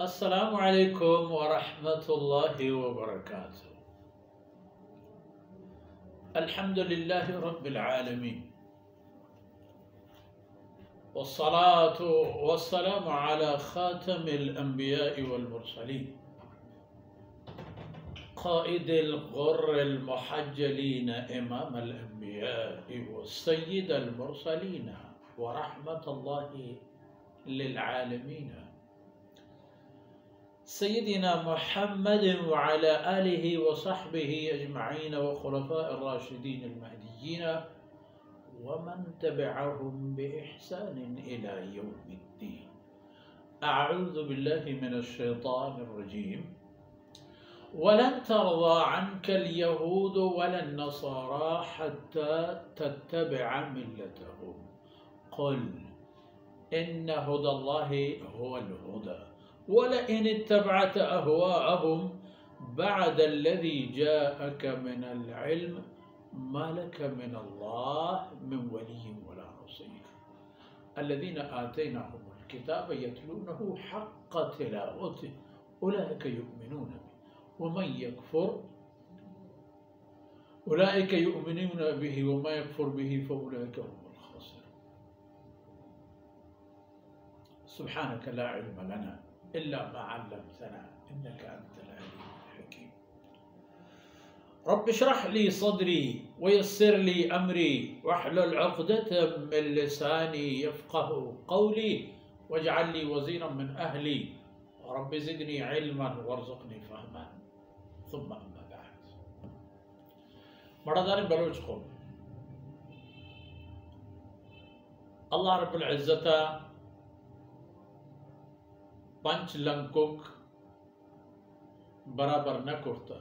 السلام عليكم ورحمة الله وبركاته. الحمد لله رب العالمين، والصلاة والسلام على خاتم الأنبياء والمرسلين، قائد الغر المحجلين، إمام الأنبياء والسيد المرسلين، ورحمة الله للعالمين، سيدنا محمد وعلى آله وصحبه أجمعين وخلفاء الراشدين المهديين ومن تبعهم بإحسان إلى يوم الدين. أعوذ بالله من الشيطان الرجيم. ولن ترضى عنك اليهود ولا النصارى حتى تتبع ملتهم قل إن هدى الله هو الهدى ولئن اتبعت أهواءهم بعد الذي جاءك من العلم ما لك من الله من ولي ولا نصير. الذين آتيناهم الكتاب يتلونه حق تلاوته أولئك يؤمنون به ومن يكفر أولئك يؤمنون به وما يكفر به فأولئك هم الخاسرون. سبحانك لا علم لنا إلا ما علمتنا إنك أنت العليم الحكيم. رب اشرح لي صدري ويسر لي أمري واحلل عقدة من لساني يفقه قولي واجعل لي وزيرا من أهلي رب زدني علما وارزقني فهما. ثم أما بعد. مردان بلوچ قوم اللہ رب العزت پنچ لنکوک برابر نہ کرتا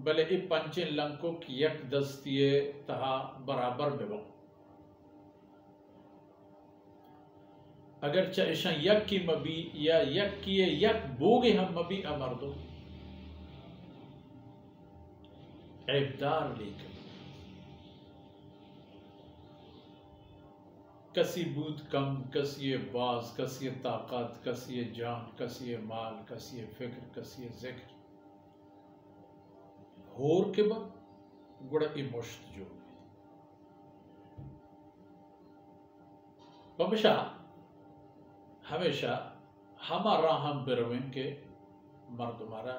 بلے ای پنچ لنکوک یک دستیے تہا برابر بے اگرچہ اشان یک کی مبی یا یک کیے یک بوگے ہم مبی امردو عیبدار لیکن کسی بود کم، کسی باز، کسی طاقت، کسی جان، کسی مال، کسی فکر، کسی ذکر ہور کے بعد گڑا ای مشت جو ہمیشہ ہمارا ہم بروین کے مردمارا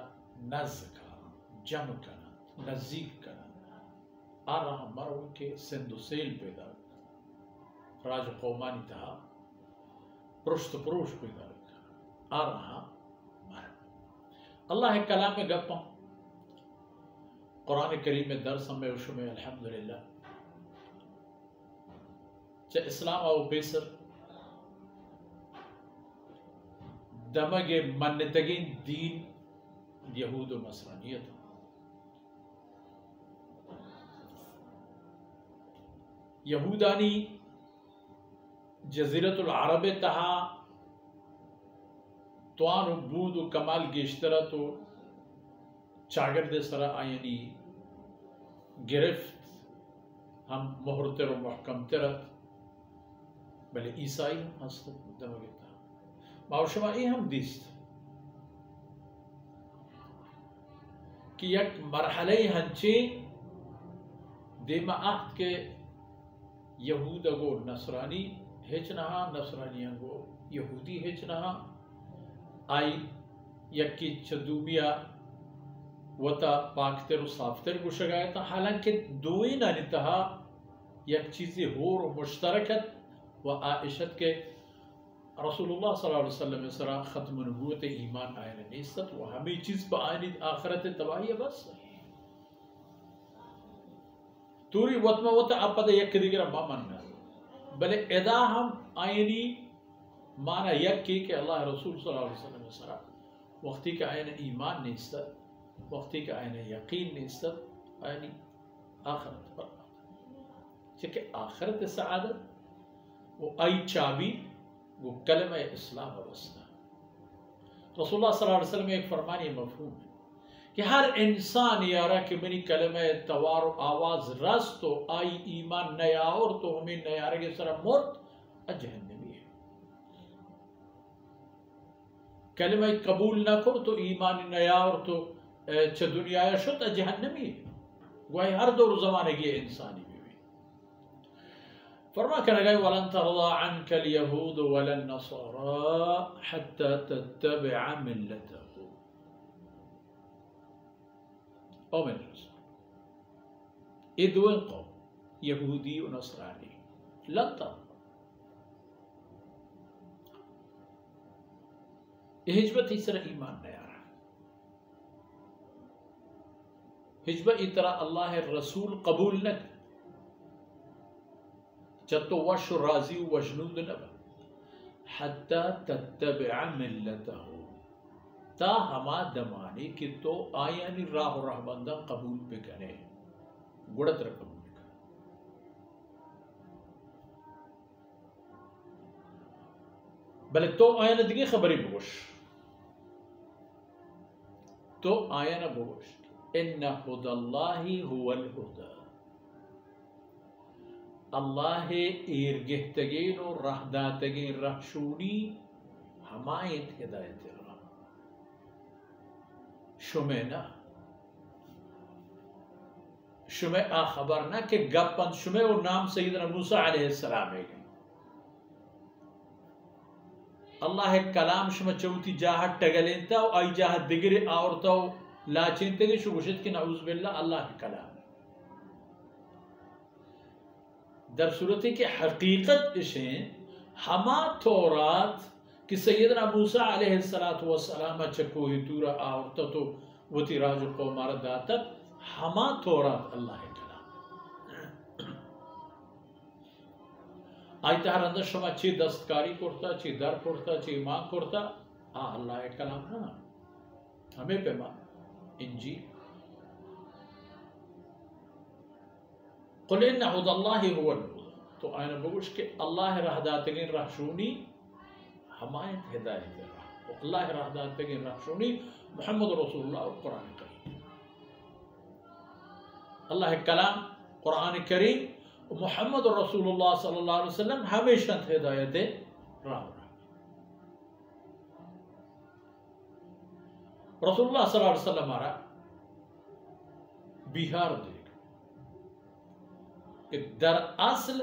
نزد کرنا، جمع کرنا، نزدیک کرنا، آرہا ہم مروین کے سند و سیل پیدا راج قومانی تہا پرشت پروش پیدا رکھا آرہا مر اللہ کلام میں گپا قرآن کریم میں درس ہمیں اشمع الحمدللہ چا اسلام او بیسر دمگ منتگین دین یہود و نصرانیت یہودانی جزیرت العرب تہا توان و بود و کمال گیشترہ تو چاگرد سرا آئینی گرفت ہم محرتر و محکم ترت بلے عیسائی ہم ہستت دمگتا باوشما ای ہم دیست کہ یک مرحلے ہنچے دیما آہد کے یہود اگو نصرانی ہیچ نہا نصرانیاں گو یہودی ہیچ نہا آئی یکی چدومیا وطا پاکتر و صافتر کو شگایتا حالانکہ دوئی نانتہا یک چیزی ہور و مشترکت و عائشت کے رسول اللہ صلی اللہ علیہ وسلم سرا ختم نبوت ایمان آئین نیست و ہمیں چیز پا آئین آخرت تباہی بس توری وطمہ وطا آپ پتہ یک دیگر ما مننا بلے ادا ہم آئینی مانا یک کی کہ اللہ رسول صلی اللہ علیہ وسلم سرا وقتی کا آئین ایمان نیست وقتی کا آئین یقین نیست آئینی آخرت پر چکہ آخرت سعادت وہ آئی چابی وہ کلمہ اسلام وسطہ رسول اللہ صلی اللہ علیہ وسلم ایک فرمانی مفہوم ہے کہ ہر انسان یارا کہ منی کلمہ توار و آواز رس تو آئی ایمان نیاور تو ہمیں نیارے کے سرہ مرد جہنمی ہے کلمہ قبول نہ کر تو ایمان نیار تو چھ دنیا شد جہنمی گوئی ہر دور زمانے کی انسانی بھی فرما کہنے گئے وَلَن تَرْضَى عَنْكَ الْيَهُودُ وَلَا النَّصَارَى حَتَّى تَتَّبِعَ مِلَّتَهُمْ او من رسول یہ دوئیں قوم یہودی و نصرانی لن ترضى ہجبت اس طرح ایمان نہیں آ رہا ہجبت اس طرح اللہ رسول قبول نہ چتو وش راضی و وجنود نبا حتی تتبع ملتہ تا ہما دمانی کہ تو آیانی راہ و راہ بندہ قبول پہ کرے گڑت رہ قبول کرے بلے تو آیان دیگے خبری بگوش تو آیان بگوش ان ہدى اللہ هو الہدى اللہ ایرگہتگین و رہداتگین رہشونی ہمایت ہدایت اللہ شمینا شمع خبر نہ کہ گپن شمع و نام سیدنا موسیٰ علیہ السلام ہے اللہ کلام شمع چوتی جاہت ٹگلینتا و آئی جاہت دگری آورتا و لاچینتے گے شگوشت کی نعوذ باللہ اللہ کلام در صورتی کہ حقیقت اشیں ہما تورات کہ سیدنا موسیٰ علیہ السلام چکوہی تورا آورتا تو وتی راج قومار داتت ہما تورات اللہ کلام آئی تہر اندر شما چی دستکاری کرتا چی در کرتا چی ایمان کرتا اللہ کلام نا ہمیں پہ مان انجیل قل ان هدى اللہ هو الہدى تو آئینہ بگوش کہ اللہ رہداتگین رہشونی ہمایت ہدایت راہ اللہ رہداتگین رہشونی محمد رسول اللہ قرآن کریم اللہ کلام قرآن کریم محمد رسول اللہ صلی اللہ علیہ وسلم ہمیشہ ہدایت راہ رسول اللہ صلی اللہ علیہ وسلم ہمارا بہار دے کہ در اصل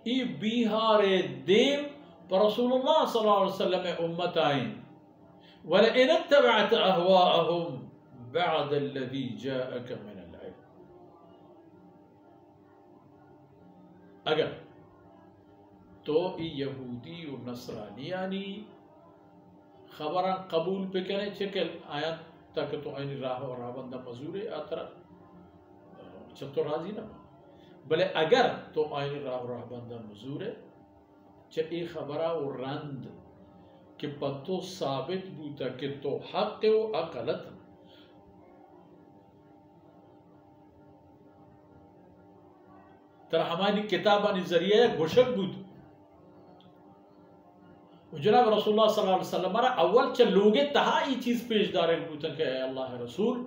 ای بیہار دیم پر رسول اللہ صلی اللہ علیہ وسلم امت آئیں وَلَئِنَ اتَّبَعْتَ أَهْوَاءَهُمْ بَعْدَ الَّذِي جَاءَكَ مِنَ الْعِلْمِ اگر تو ای یہودی و نصرانیانی خبران قبول پہ کریں چکل آیات تک تو آئینی راہ و راہ بندہ مزور آترا چب تو راضی نہ بلے اگر تو آئینی راہ و راہ بندہ مزور چا ای خبرہ و رند کہ پتو ثابت بوتا کہ تو حق و اقلت تر ہماری کتابانی ذریعہ گوشک بود جناب رسول اللہ صلی اللہ علیہ وسلم اول چل لوگے تہا ای چیز پیش دارے بوتا کہ اے اللہ رسول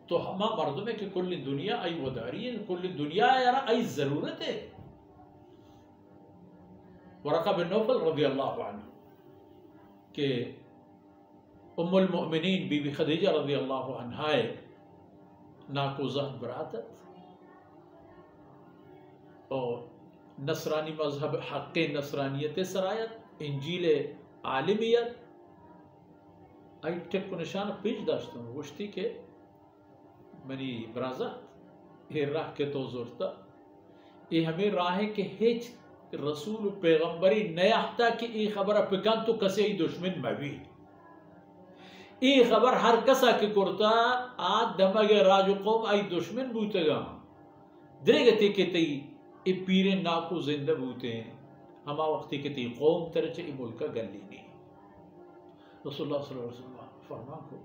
تو ہما مردم ہے کہ کل دنیا ای وداری ہے کل دنیا یارا ای ضرورت ہے ورقہ بن نوفل رضی اللہ عنہ کہ ام المؤمنین بی بی خدیجہ رضی اللہ عنہ ناکوزہ براتت اور نصرانی مذہب حق نصرانیت سرایت انجیل عالمیت آئی ٹک کو نشان پیش داشتا ہوں وشتی کہ منی برازات یہ راہ کے تو زورتا یہ ہمیں راہ ہے کہ ہیچ رسول و پیغمبری نیاحتا کہ ای خبر پکان تو کسی ای دشمن موی ای خبر ہر کسا کی کرتا آد دمگ راج قوم ای دشمن بوتے گا درگتی کہ تی ای پیرین ناکو زندہ بوتے ہیں ہما وقتی کہ تی قوم ترچے ای ملکہ گلی نہیں رسول اللہ صلی اللہ علیہ وسلم فرمان کو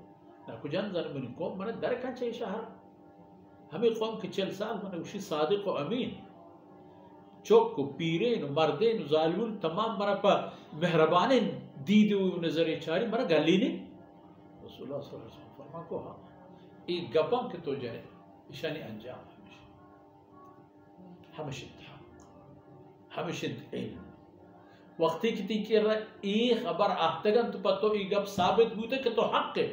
ناکو جان زن منی قوم منہ درکن چاہی شہر ہمیں قوم کی 40 سال منہ اسی صادق و امین چوک کو پیرین و مردین و ظالمون تمام مرا پا مہربانین دیدے ہوئے نظر چاری مرا گلی نہیں رسول اللہ صلی اللہ علیہ وسلم فرمان کو ہاں ایک گپم کے تو جائے اشانی انجام ہمیشہ حق ہمیشہ علم وقتی کی تی کہ ای خبر آہتگن تو پتو ای گب ثابت بوتے کہ تو حق ہے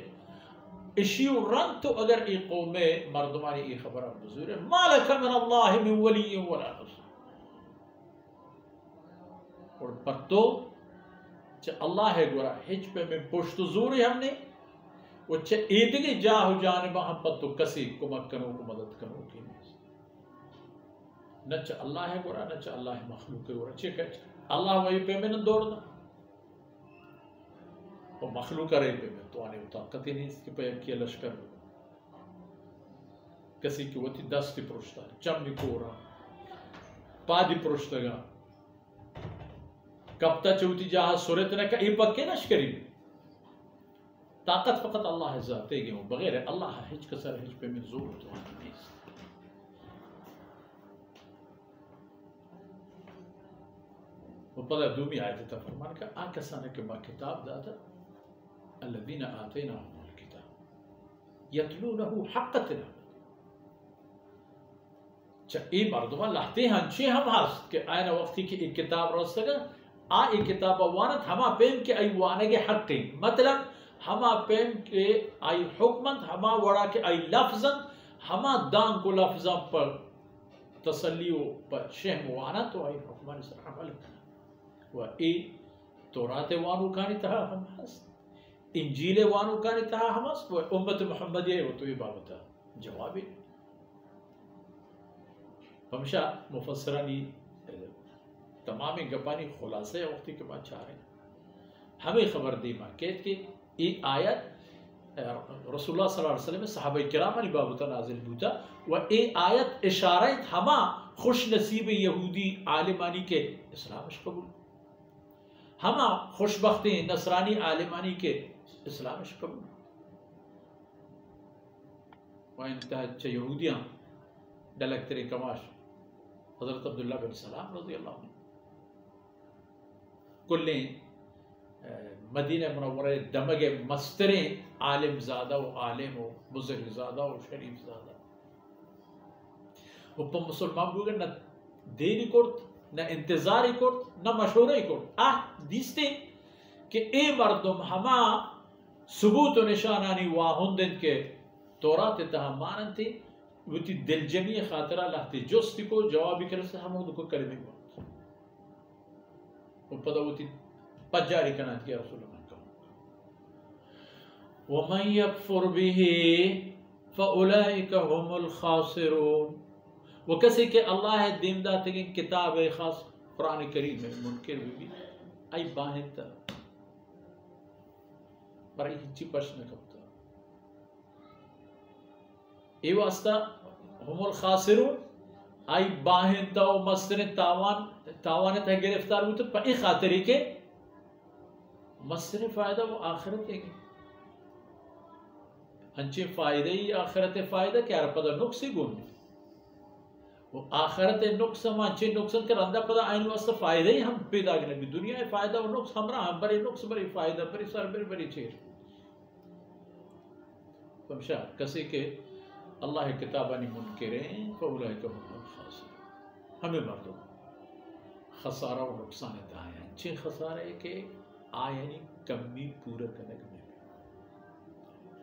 اشیو رنگ تو اگر ای قوم مردمانی ای خبر بزور ہے مالک من اللہ من ولی ولا نصر اور پتو چھ اللہ ہے گورا ہچ پہ میں پشت زوری ہم نے وہ چھ ایدگی جاہو جانبا ہم پتو کسی کمک کنو کو مدد کنو کی نہیں نہ چھ اللہ ہے گورا نہ چھ اللہ مخلوق ہے گورا چھ کچھ اللہ وہی پہ میں نہ دوڑ دا وہ مخلوق رہے پہ میں تو آنے طاقت ہی نہیں اس کی پہ کیا لشکر کسی کی وہ تھی دستی پرشتا چمی کورا پادی پرشتا گا کبتا چوتی جہاں سورت نے کہا ای پکے لشکری طاقت فقط اللہ ذاتے گئے ہوں بغیر اللہ ہج کسر ہج پہ میں زور تو آنے نہیں وہ پتہ دومی آیت تھا فرمان کا آکسانے کے با کتاب داتا الذین آتیناہم الکتاب یتلونہ حق تلاوت ای مردمان لحتے ہنچے ہم ہست کہ آئین وقتی کی ایک کتاب رستا گا ایک کتاب وانت ہما پیم کے ای وانگے حقی مطلب ہما پیم کے ای حکمت ہما وڑا کے ای لفظاً ہما دان کو لفظاً پر تسلیو پر شہم وانا تو ای حکمان سر عمل کرنا و ای تورات وانو کانی تہا ہم ہست انجیل وانو کانی تہا ہم ہست و امت محمدیہ و تو یہ بابتا جوابی ہمشہ مفسرانی تمامی گپانی خلاصے وقتی کے بعد چاہ رہے ہیں ہمیں خبر دی ماکیت کہ ایک آیت رسول اللہ صلی اللہ علیہ وسلم صحابہ کرامانی بابتا نازل بوتا و ایک آیت اشارہ ہما خوش نصیب یہودی عالمانی کے اسلامش قبول ہما خوشبختی نصرانی عالمانی کے اسلامش قبول و انتہا چھ یہودیاں ڈلک تیرے کماش حضرت عبداللہ بن سلام رضی اللہ عنہ کلیں مدینہ منورہ دمگ مستریں عالم زادہ و عالم و بزرگ زادہ و شریف زادہ وہ پا مسلمان بوگر نہ دیری کرت نہ انتظاری کرت نہ مشورہ کرت دیستے کہ اے مردم ہما ثبوت و نشانانی واہندن کے تورات تہا ماننتے وہ تی دل جمی خاطرہ لہتے جستی کو جوابی کرسے ہم کو کلمے کو وہ پتہ وہ تی پجاری کنات کیا رسول اللہ کا وَمَنْ يَكْفُرْ بِهِ فَأُولَئِكَ هُمُ الْخَاسِرُونَ وہ کسی کہ اللہ ہے دیم داتے کہ کتاب خاص قرآن کریم میں منکر ہوئی ای باہنتا برای ہچی پشن کبتا ای واسطہ ہم الخاسرون ای باہنتا و مستر تاوانت ہے گرفتار ہوتا پا ای خاطری کے مستر فائدہ وہ آخرت ہے گی ہنچے فائدہ ہی آخرت فائدہ کیا رہا پدا نقصی گونی وہ آخرت نقص ہم ہنچے نقصن کر اندہ پدا آئین واسطہ فائدہ ہی ہم پیدا کرنے بھی دنیا فائدہ و نقص ہم رہا ہم بری نقص بری فائدہ بری سر بری چیر فمشا کسی کے اللہ کتابانی منکرین فَأُولَئِكَ هُمُ الْخَاسِرُونَ ہمیں مردوں خسارہ و نقصان دائیں اچھے خسارہ ہے کہ آئینی کمی پورا کنک میں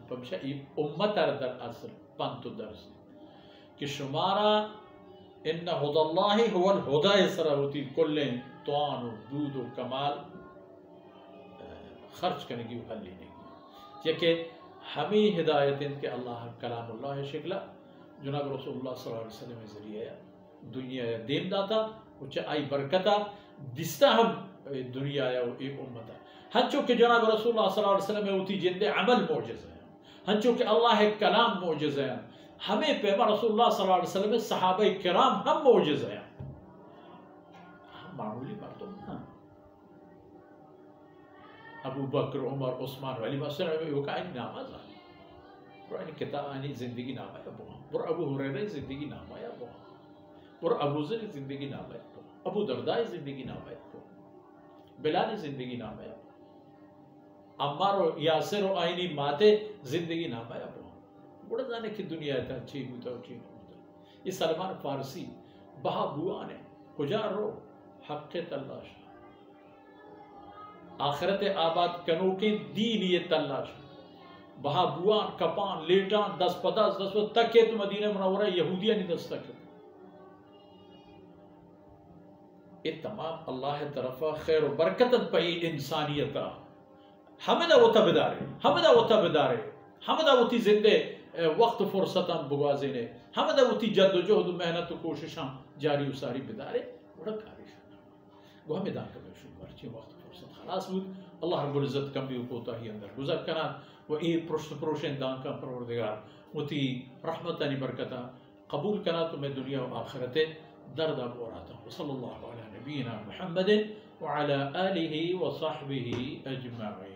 فمشا یہ امت در اصل پانتو درس کہ شمارا ان ہد اللہ هو الہدا اسرہ ہوتی کلیں توان و دود و کمال خرچ کرنے کی حل لینے کی یہ کہ ہمیں ہدایت ان کے اللہ کلام اللہ شکلہ جناب رسول اللہ صلی اللہ علیہ وسلم ذریعہ دنیا دیم داتا وچہ آئی برکتا دستا ہم دنیا یا ایک امتا ہنچو کہ جناب رسول اللہ صلی اللہ علیہ وسلم ہوتی جند عمل معجزہ ہے ہنچو کہ اللہ کلام معجزہ ہے ہمیں پیما رسول اللہ صلی اللہ علیہ وسلم صحابہ کرام ہم معجزہ ہیں ہم معمولی مردم نا ابو بکر عمر عثمان ولی مسلم میں وہ کہا نام آزا قرآن کتاب آنی زندگی نام آیا بہا پر ابو حریرہ زندگی نام آیا بہا پر ابو ذر زندگی نام آیا بہا ابو درداء زندگی نام آیا بہا بلال زندگی نام آیا بہا عمار و یاسر و آئینی ماتے زندگی نام آیا بہا بڑا جانے کی دنیا تھا اچھی ہوتا اچھی ہوتا یہ سلمان فارسی بہا بوانے کجا رو حق تلاش آخرت آباد کنو کے دین یہ تلاش بہا بوان کپان لیٹان دس پداس دس پداس تک تو مدینہ منورہ یہودیہ نہیں دس تک یہ تمام اللہ طرفہ خیر و برکتت پئی انسانیتا ہمیں وہ تبدارے ہمیں وہ تی زندے وقت فرصتاں بگوازینے ہمیں وہ تی جد و جہد و محنت و کوششاں جاری و ساری بدارے بڑا کاری شکر وہ ہمیں دان کبھی شکر چی وقت فرصت خلاص بود اللہ رب العزت کم بھی کوتا ہی اندر گزر کنا و ای پرشت پروشن دان کا پروردگار وہ تی رحمتانی برکتا قبول کنا تو میں دنیا و آخرت دردہ بوراتا ہوں صلی اللہ علیہ نبینا محمد وعلى آلہ وصحبہ اجمعین.